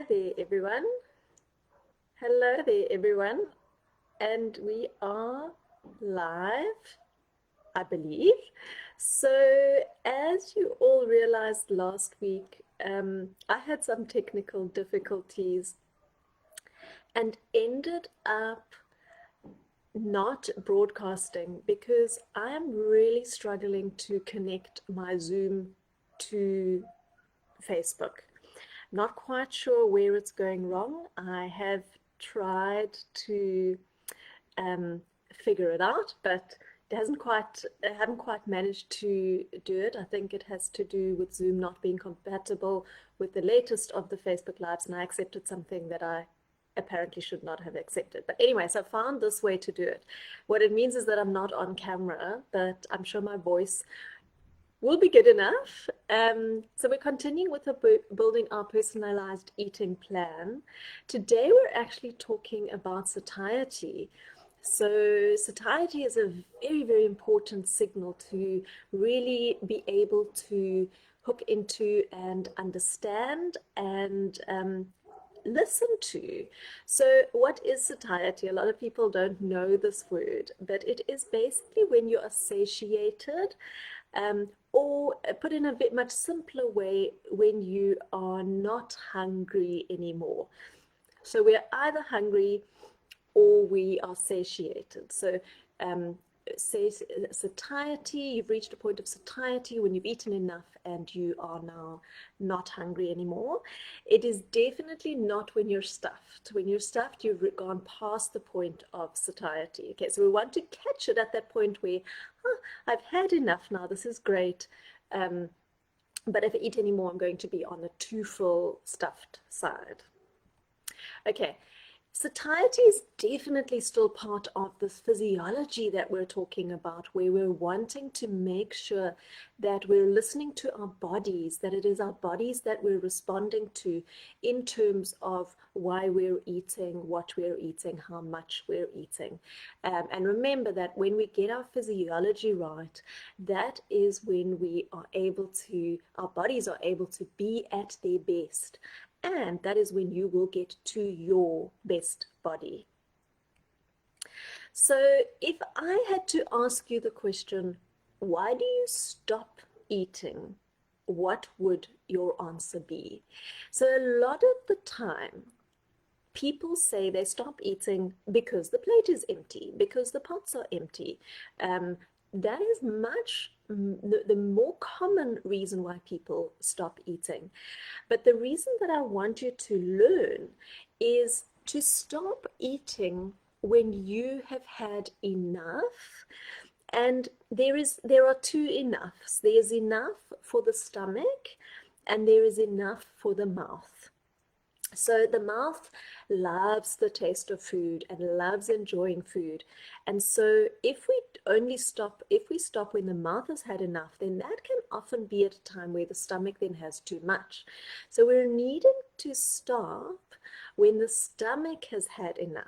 there, everyone. Hello there, everyone. And we are live, I believe. So, as you all realized last week, I had some technical difficulties and ended up not broadcasting because I am really struggling to connect my Zoom to Facebook. Not quite sure where it's going wrong. I have tried to um, figure it out, but it hasn't quite, I haven't quite managed to do it. I think it has to do with Zoom not being compatible with the latest of the Facebook Lives, and I accepted something that I apparently should not have accepted. But anyway, so I found this way to do it. What it means is that I'm not on camera, but I'm sure my voice will be good enough. So we're continuing with building our personalized eating plan. Today we're actually talking about satiety. So satiety is a very, very important signal to really be able to hook into and understand and listen to. So, what is satiety? A lot of people don't know this word, but it is basically when you are satiated, or put in a bit much simpler way, when you are not hungry anymore. So, we're either hungry or we are satiated. So, um, satiety, you've reached a point of satiety when you've eaten enough and you are now not hungry anymore. It is definitely not when you're stuffed. When you're stuffed, you've gone past the point of satiety. Okay, so we want to catch it at that point where, I've had enough now, this is great. Um, but if I eat anymore, I'm going to be on the too full stuffed side. Okay, satiety is definitely still part of this physiology that we're talking about, where we're wanting to make sure that we're listening to our bodies, that it is our bodies that we're responding to in terms of why we're eating, what we're eating, how much we're eating. And remember that when we get our physiology right, that is when we are able to, our bodies are able to be at their best. And that is when you will get to your best body. So, if I had to ask you the question, why do you stop eating? What would your answer be? So, a lot of the time, people say they stop eating because the plate is empty, because the pots are empty. Um, that is much the more common reason why people stop eating. But the reason that I want you to learn is to stop eating when you have had enough. And there are two enoughs. There's enough for the stomach and there is enough for the mouth. So the mouth loves the taste of food and loves enjoying food. And so if we stop when the mouth has had enough, then that can often be at a time where the stomach then has too much. So we're needing to stop when the stomach has had enough.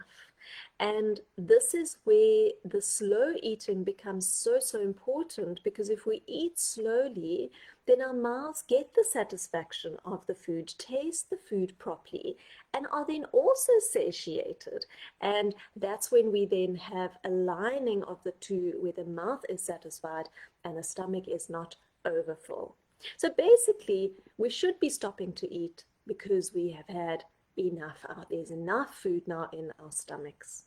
And this is where the slow eating becomes so, so important, because if we eat slowly, then our mouths get the satisfaction of the food, taste the food properly, and are then also satiated. And that's when we then have a lining of the two, where the mouth is satisfied and the stomach is not overfull. So basically, we should be stopping to eat because we have had enough. There's enough food now in our stomachs.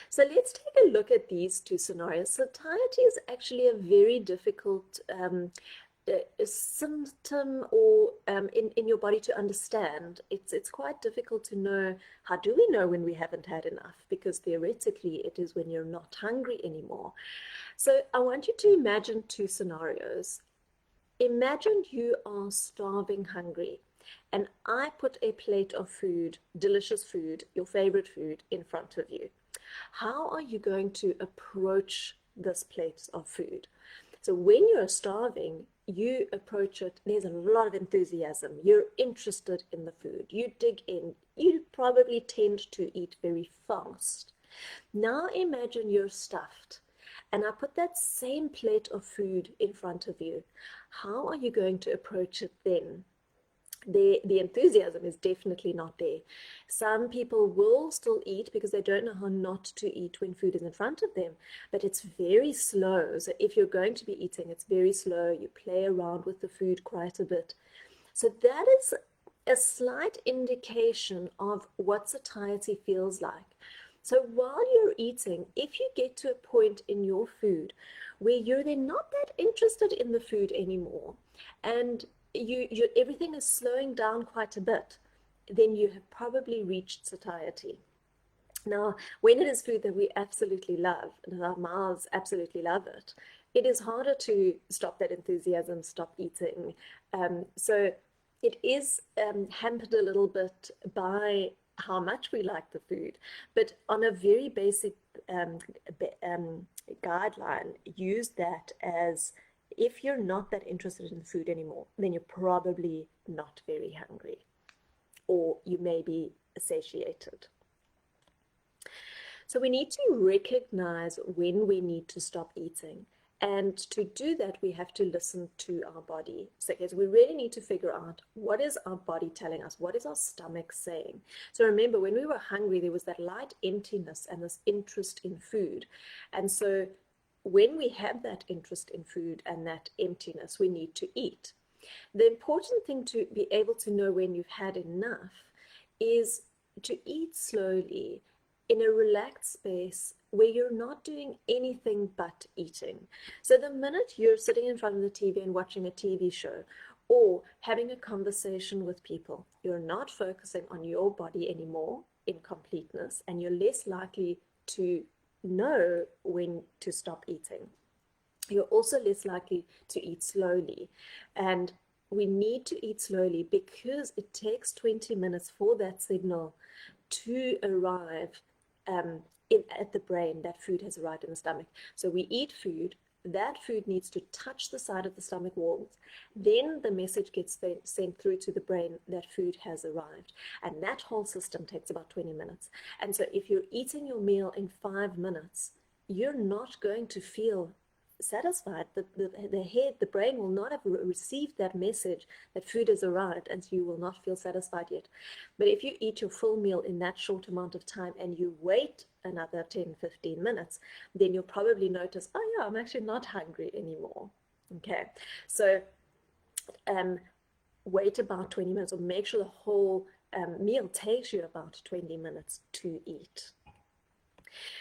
So let's take a look at these two scenarios. Satiety is actually a very difficult symptom, or in your body to understand. It's quite difficult to know. How do we know when we haven't had enough? Because theoretically it is when you're not hungry anymore. So I want you to imagine two scenarios. Imagine you are starving hungry, and I put a plate of food, delicious food, your favorite food, in front of you. How are you going to approach this plate of food? So when you're starving, you approach it, there's a lot of enthusiasm. You're interested in the food. You dig in. You probably tend to eat very fast. Now imagine you're stuffed, and I put that same plate of food in front of you. How are you going to approach it then? the enthusiasm is definitely not there. Some people will still eat because they don't know how not to eat when food is in front of them, but it's very slow. So if you're going to be eating, it's very slow. You play around with the food quite a bit. So that is a slight indication of what satiety feels like. So while you're eating, if you get to a point in your food where you're then not that interested in the food anymore, and everything is slowing down quite a bit, then you have probably reached satiety. Now, when it is food that we absolutely love, and our mouths absolutely love it, it is harder to stop that enthusiasm, stop eating. So it is hampered a little bit by how much we like the food, but on a very basic um, guideline, use that as if you're not that interested in food anymore, then you're probably not very hungry, or you may be satiated. So we need to recognize when we need to stop eating. And to do that, we have to listen to our body. So guys, we really need to figure out what is our body telling us? What is our stomach saying? So remember, when we were hungry, there was that light emptiness and this interest in food. And so when we have that interest in food and that emptiness, we need to eat. The important thing to be able to know when you've had enough is to eat slowly in a relaxed space where you're not doing anything but eating. So the minute you're sitting in front of the TV and watching a TV show or having a conversation with people, you're not focusing on your body anymore in completeness, and you're less likely to know when to stop eating. You're also less likely to eat slowly. And we need to eat slowly because it takes 20 minutes for that signal to arrive at the brain that food has arrived in the stomach. So we eat food, that food needs to touch the side of the stomach walls, then the message gets sent through to the brain that food has arrived. And that whole system takes about 20 minutes. And so if you're eating your meal in 5 minutes, you're not going to feel satisfied. The head, the brain will not have received that message that food has arrived, and so you will not feel satisfied yet. But if you eat your full meal in that short amount of time and you wait another 10-15 minutes, then you'll probably notice, oh yeah, I'm actually not hungry anymore. Okay, so wait about 20 minutes, or make sure the whole meal takes you about 20 minutes to eat.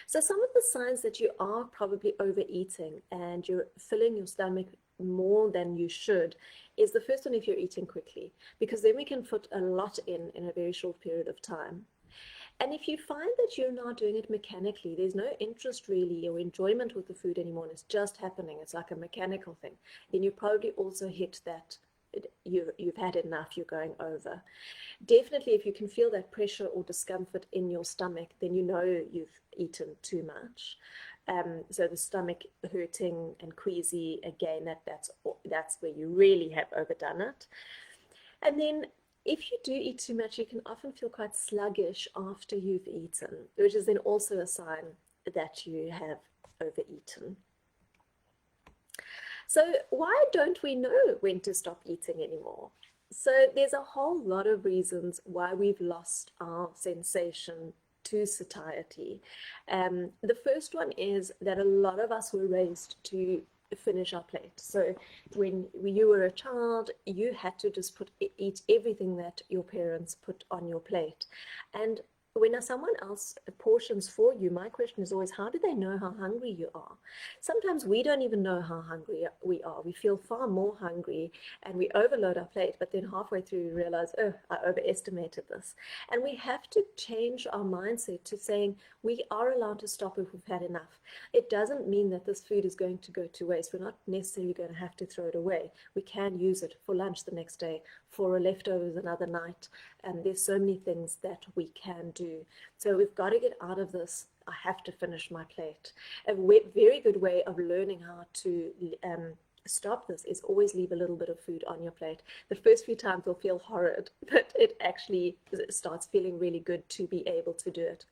So some of the signs that you are probably overeating and you're filling your stomach more than you should is the first one, if you're eating quickly, because then we can put a lot in a very short period of time. And if you find that you're not doing it mechanically, there's no interest really or enjoyment with the food anymore, and it's just happening, it's like a mechanical thing, then you probably also hit that you've had enough, you're going over. Definitely, if you can feel that pressure or discomfort in your stomach, then you know you've eaten too much. So the stomach hurting and queasy, again, that's where you really have overdone it. And then if you do eat too much, you can often feel quite sluggish after you've eaten, which is then also a sign that you have overeaten. So why don't we know when to stop eating anymore? So there's a whole lot of reasons why we've lost our sensation to satiety. The first one is that a lot of us were raised to finish our plate. So when you were a child, you had to just eat everything that your parents put on your plate. And when someone else portions for you, my question is always, how do they know how hungry you are? Sometimes we don't even know how hungry we are. We feel far more hungry and we overload our plate, but then halfway through we realize, oh, I overestimated this. And we have to change our mindset to saying we are allowed to stop if we've had enough. It doesn't mean that this food is going to go to waste. We're not necessarily going to have to throw it away. We can use it for lunch the next day, for leftovers another night. And there's so many things that we can do. So we've got to get out of this, I have to finish my plate. A very good way of learning how to stop this is always leave a little bit of food on your plate. The first few times will feel horrid, but it actually starts feeling really good to be able to do it.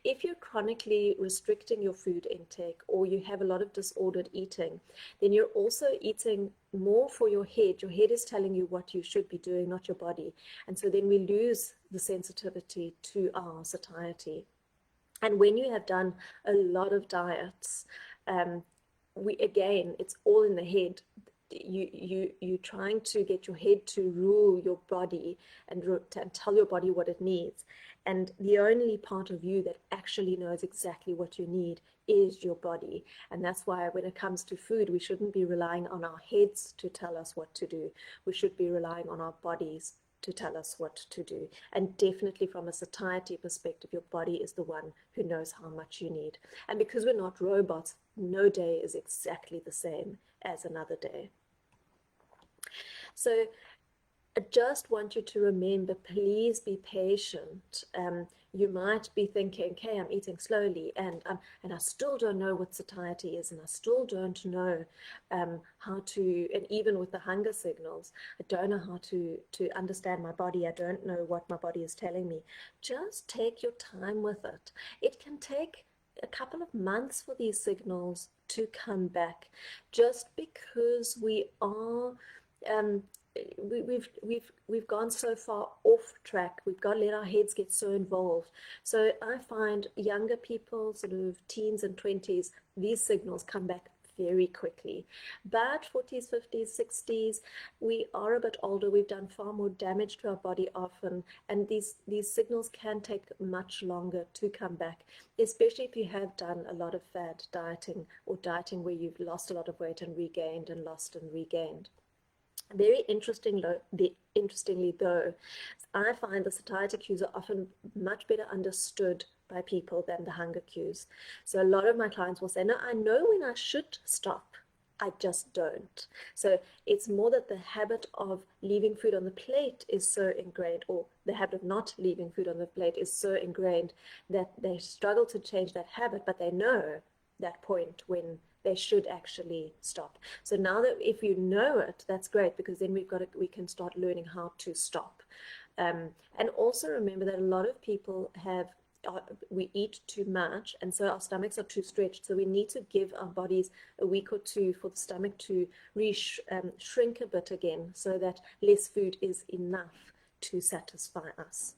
If you're chronically restricting your food intake or you have a lot of disordered eating, then you're also eating more for your head. Your head is telling you what you should be doing, not your body. And so then we lose the sensitivity to our satiety. And when you have done a lot of diets, it's all in the head. You're trying to get your head to rule your body and tell your body what it needs. And the only part of you that actually knows exactly what you need is your body. And that's why when it comes to food, we shouldn't be relying on our heads to tell us what to do. We should be relying on our bodies to tell us what to do. And definitely from a satiety perspective, your body is the one who knows how much you need. And because we're not robots, no day is exactly the same as another day. So I just want you to remember, please be patient. You might be thinking, okay, I'm eating slowly and I still don't know what satiety is, and I still don't know how to, and even with the hunger signals, I don't know how to understand my body. I don't know what my body is telling me. Just take your time with it. It can take a couple of months for these signals to come back, just because we are we've gone so far off track. We've got to let our heads get so involved. So I find younger people, sort of teens and 20s, these signals come back very quickly. But 40s, 50s, 60s, we are a bit older. We've done far more damage to our body often, and these signals can take much longer to come back, especially if you have done a lot of fad dieting or dieting where you've lost a lot of weight and regained and lost and regained. Very interestingly, though, I find the satiety cues are often much better understood by people than the hunger cues. So a lot of my clients will say, no, I know when I should stop. I just don't. So it's more that the habit of leaving food on the plate is so ingrained, or the habit of not leaving food on the plate is so ingrained that they struggle to change that habit, but they know that point when they should actually stop. So now that if you know it, that's great, because then we can start learning how to stop. And also remember that a lot of people we eat too much, and so our stomachs are too stretched. So we need to give our bodies a week or two for the stomach to shrink a bit again, so that less food is enough to satisfy us.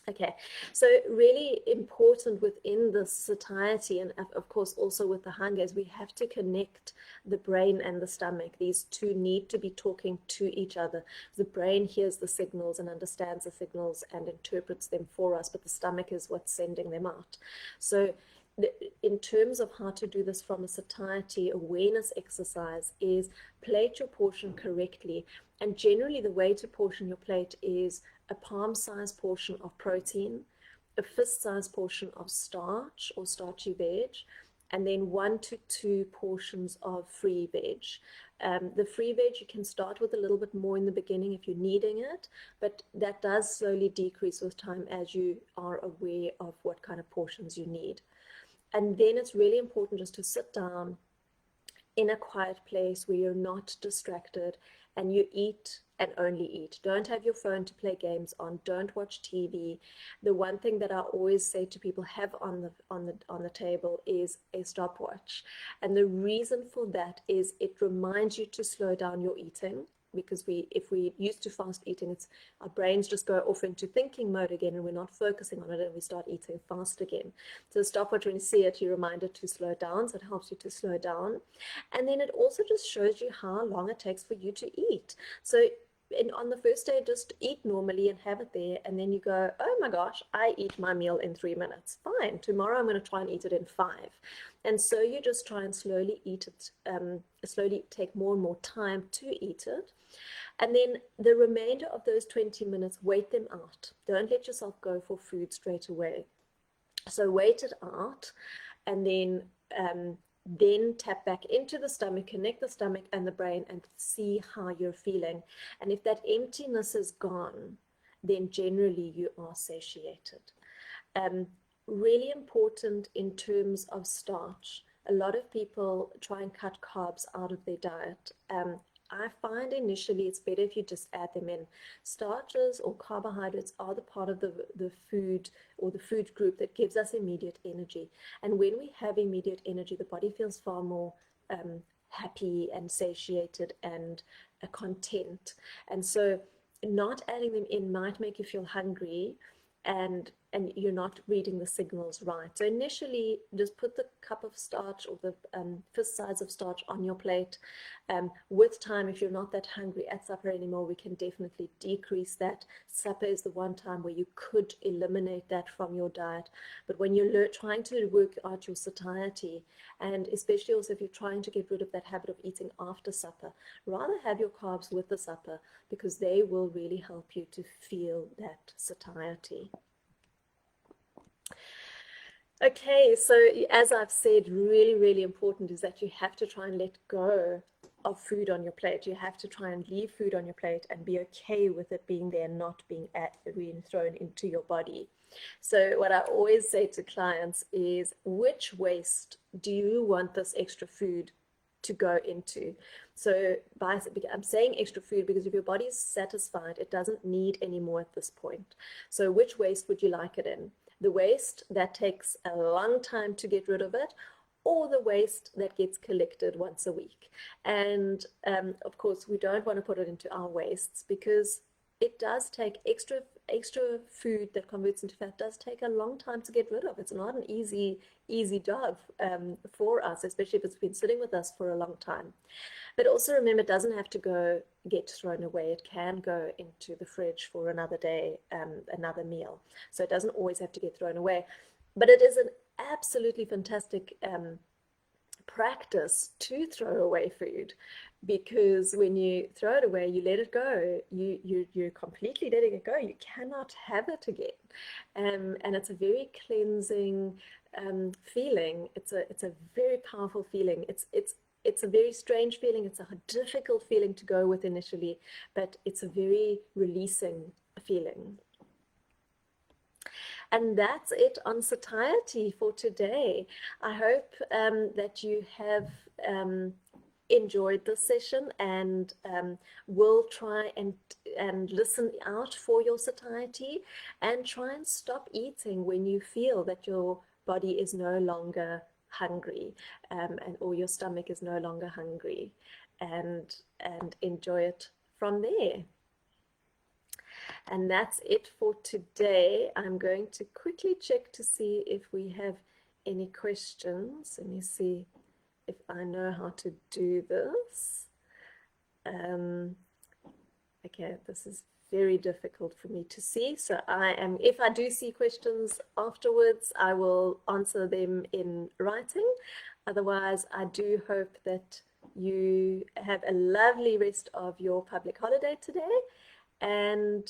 Okay, so really important within the satiety, and of course also with the hunger, is we have to connect the brain and the stomach. These two need to be talking to each other. The brain hears the signals and understands the signals and interprets them for us, but the stomach is what's sending them out. So in terms of how to do this from a satiety awareness exercise is plate your portion correctly. And generally the way to portion your plate is a palm-sized portion of protein, a fist-sized portion of starch or starchy veg, and then 1 to 2 portions of free veg. The free veg, you can start with a little bit more in the beginning if you're needing it, but that does slowly decrease with time as you are aware of what kind of portions you need. And then it's really important just to sit down in a quiet place where you're not distracted, and you eat and only eat. Don't have your phone to play games on. Don't watch TV. The one thing that I always say to people, have on the table is a stopwatch. And the reason for that is it reminds you to slow down your eating, because if we used to fast eating, our brains just go off into thinking mode again, and we're not focusing on it, and we start eating fast again. So stopwatch, when you see it, you're reminded to slow down, so it helps you to slow down. And then it also just shows you how long it takes for you to eat. So on the first day, just eat normally and have it there, and then you go, oh my gosh, I eat my meal in 3 minutes. Fine, tomorrow I'm going to try and eat it in 5. And so you just try and slowly eat it, slowly take more and more time to eat it. And then the remainder of those 20 minutes, wait them out. Don't let yourself go for food straight away. So wait it out, and then tap back into the stomach, connect the stomach and the brain, and see how you're feeling. And if that emptiness is gone, then generally you are satiated. Really important in terms of starch. A lot of people try and cut carbs out of their diet. I find initially it's better if you just add them in. Starches or carbohydrates are the part of the food or the food group that gives us immediate energy. And when we have immediate energy, the body feels far more happy and satiated and content. And so not adding them in might make you feel hungry, and you're not reading the signals right. So initially, just put the cup of starch or the fist size of starch on your plate. With time, if you're not that hungry at supper anymore, we can definitely decrease that. Supper is the one time where you could eliminate that from your diet. But when you're trying to work out your satiety, and especially also if you're trying to get rid of that habit of eating after supper, rather have your carbs with the supper, because they will really help you to feel that satiety. Okay, so as I've said, really, really important is that you have to try and let go of food on your plate. You have to try and leave food on your plate and be okay with it being there, not being thrown into your body. So what I always say to clients is, which waste do you want this extra food to go into? So I'm saying extra food because if your body's satisfied, it doesn't need any more at this point. So which waste would you like it in? The waste that takes a long time to get rid of it, or the waste that gets collected once a week. And of course, we don't want to put it into our wastes, because it does take extra food that converts into fat does take a long time to get rid of. It's not an easy job for us, especially if it's been sitting with us for a long time. But also remember, it doesn't have to get thrown away. It can go into the fridge for another day, another meal. So it doesn't always have to get thrown away. But it is an absolutely fantastic practice to throw away food, because when you throw it away, you let it go. You're completely letting it go. You cannot have it again, and it's a very cleansing feeling. It's a very powerful feeling. It's a very strange feeling. It's a difficult feeling to go with initially, but it's a very releasing feeling. And that's it on satiety for today. I hope that you have enjoyed this session, and will try and listen out for your satiety, and try and stop eating when you feel that your body is no longer hungry, or your stomach is no longer hungry, and enjoy it from there. And that's it for today. I'm going to quickly check to see if we have any questions. Let me see if I know how to do this. Okay, this is very difficult for me to see. So if I do see questions afterwards, I will answer them in writing. Otherwise, I do hope that you have a lovely rest of your public holiday today, and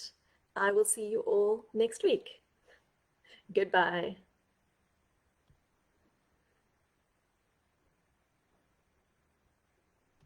I will see you all next week. Goodbye.